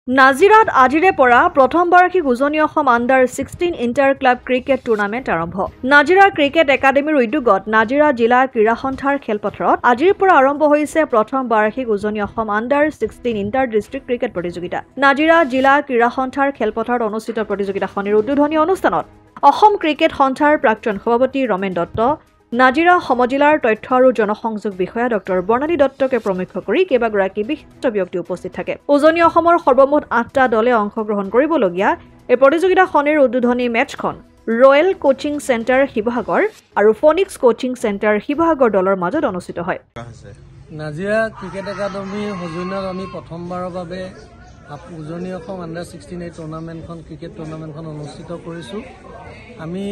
নাজিৰাত আজিৰে পৰা প্ৰথম বাৰ্ষিক উজনি Assam under 16 inter club cricket tournament আৰম্ভ। নাজিৰা ক্ৰিকেট একাডেমীৰ উদ্যোগত নাজিৰা জিলা ক্ৰীড়া সন্থাৰ খেলপথাৰত আজিৰ পৰা আৰম্ভ হৈছে প্ৰথম বাৰ্ষিক উজনি Assam under 16 inter district cricket প্ৰতিযোগিতা। নাজিৰা জিলা ক্ৰীড়া সন্থাৰ খেলপথাৰত অনুষ্ঠিত প্ৰতিযোগিতাখনিৰ উদ্বোধনী অনুষ্ঠানত অসম ক্ৰিকেট সন্থাৰ প্ৰাক্তন সভাপতি ৰমেন দত্ত, নাজিৰা সমজিলাৰ তথ্য আৰু জনসংযোগ বিষয়া ডক্টৰ বৰ্ণালী দত্তকে প্ৰমুখ কৰি কেইবাগৰাকী বিশিষ্ট ব্যক্তি উপস্থিত থাকে। উজনি অসমৰ সৰ্বমুঠ 8টা দলে অংশগ্ৰহণ কৰিবলগীয়া এই প্ৰতিযোগিতাখনিৰ উদ্বোধনী মেচখন ৰয়েল কোচিং চেণ্টাৰ শিৱসাগৰ আৰু ফনিক্স কোচিং চেণ্টাৰ শিৱসাগৰ দলৰ মাজত অনুষ্ঠিত হয়। নাজিৰা ক্ৰিকেট একাডেমীৰ সৌজন্যত আমি প্ৰথমবাৰৰ বাবে উজনি অসম আণ্ডাৰ 16 এই টুৰ্ণামেণ্টখন ক্ৰিকেট টুৰ্ণামেণ্টখন অনুষ্ঠিত কৰিছোঁ। আমি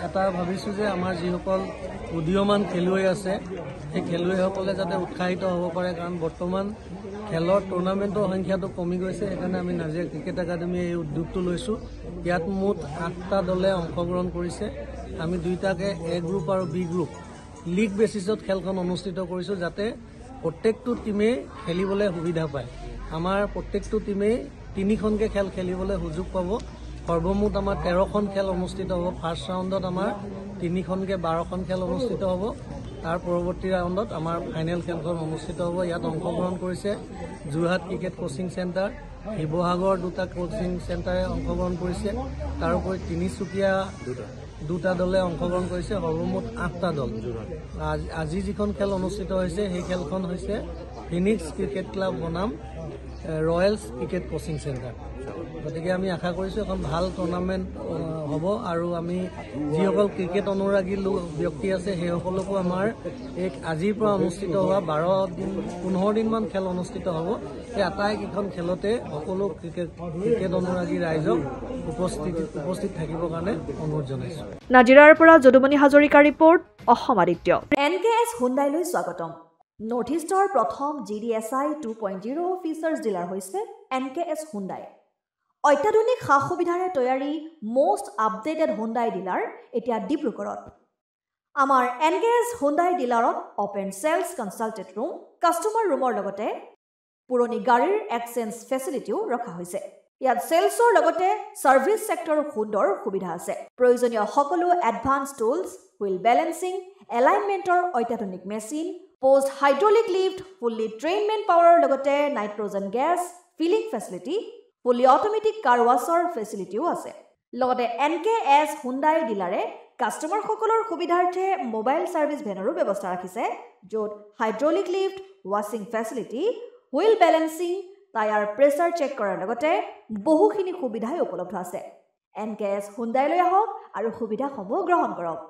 এটা ভাবিছোঁ যে আমাৰ যিসকল উদীয়মান খেলুৱৈ আছে সেই খেলুৱৈসকলে যাতে উৎসাহিত হ'ব পাৰে, কাৰণ বৰ্তমান খেলৰ টুৰ্ণামেণ্টৰ সংখ্যাটো কমি গৈছে। সেইকাৰণে আমি নাজিৰা ক্ৰিকেট একাডেমীয়ে এই উদ্যোগটো লৈছোঁ। ইয়াত মুঠ 8টা দলে অংশগ্ৰহণ কৰিছে। আমি দুয়োটাকে এ গ্ৰুপ আৰু বি গ্ৰুপ লীগ বেচিছত খেলখন অনুষ্ঠিত কৰিছোঁ, যাতে প্ৰত্যেকটো টীমেই খেলিবলৈ সুবিধা পায়। আমাৰ প্ৰত্যেকটো টীমেই 3খনকৈ খেল খেলিবলৈ সুযোগ পাব। সৰ্বমুঠ আমাৰ 13খন খেল অনুষ্ঠিত হ'ব। ফাৰ্ষ্ট ৰাউণ্ডত আমাৰ 3খনকৈ 12খন খেল অনুষ্ঠিত হ'ব। তাৰ পৰৱৰ্তী ৰাউণ্ডত আমাৰ ফাইনেল খেলখন অনুষ্ঠিত হ'ব। ইয়াত অংশগ্ৰহণ কৰিছে Jorhat cricket coaching centre, Sivasagar 2টা কোচিং চেণ্টাৰে অংশগ্ৰহণ কৰিছে। তাৰোপৰি তিনিচুকীয়া 2টা দলে অংশগ্ৰহণ কৰিছে। সৰ্বমুঠ 8টা দল। আজি যিখন খেল অনুষ্ঠিত হৈছে সেই খেলখন হৈছে ফিনিক্স ক্ৰিকেট ক্লাব বনাম ৰয়েলছ ক্ৰিকেট কোচিং চেণ্টাৰ। গতিকে আমি আশা কৰিছোঁ এখন ভাল টুৰ্ণামেণ্ট হ'ব, আৰু আমি যিসকল ক্ৰিকেট অনুৰাগী ব্যক্তি আছে সেইসকলকো আমাৰ এই আজিৰ পৰা অনুষ্ঠিত হোৱা 15 দিনমান খেল অনুষ্ঠিত হ'ব। সেই আটাইকেইখন খেলতে সকলো ক্ৰিকেট অনুৰাগী ৰাইজক উপস্থিত থাকিবৰ কাৰণে অনুৰোধ জনাইছোঁ। নাজিৰাৰ পৰা যদুমণি হাজৰিকা ৰিপৰ্ট, অসম আদিত্য। NKS হুণ্ডাইলৈ স্বাগতম। নৰ্থ ইষ্টৰ প্ৰথম GDSI 2.0 ফিচাৰ্ছ ডিলাৰ হৈছে NKS হুণ্ডাই। অত্যাধুনিক সা সুবিধাৰে তৈয়াৰী মষ্ট আপডেটেড হুণ্ডাই ডিলাৰ এতিয়া ডিব্ৰুগড়ত। আমাৰ NKS হুণ্ডাই ডিলাৰত open sales consulted room, customer ৰুমৰ লগতে পুৰণি গাড়ীৰ এক্সচেঞ্জ ফেচিলিটিও ৰখা হৈছে। ইয়াত চেলছৰ লগতে ছাৰ্ভিচ ছেক্টৰৰ সুন্দৰ সুবিধা আছে। প্ৰয়োজনীয় সকলো এডভান্স টুলছ, হুইল বেলেন্সিং, এলাইনমেণ্টৰ অত্যাধুনিক machine, post hydraulic lift, fully train men পাৱাৰৰ লগতে nitrogen gas filling facility, fully automatic car ৱাছৰ ফেচিলিটিও আছে। লগতে NKS হুণ্ডাই ডিলাৰে কাষ্টমাৰসকলৰ সুবিধাৰ্থে মোবাইল ছাৰ্ভিচ ভেনৰো ব্যৱস্থা ৰাখিছে, য'ত হাইড্ৰলিক লিফ্ট, ৱাছিং facility, wheel balancing, tyre pressure check কৰাৰ লগতে বহুখিনি সুবিধাই উপলব্ধ আছে। NKS হুণ্ডাইলৈ আহক আৰু সুবিধাসমূহ গ্ৰহণ কৰক।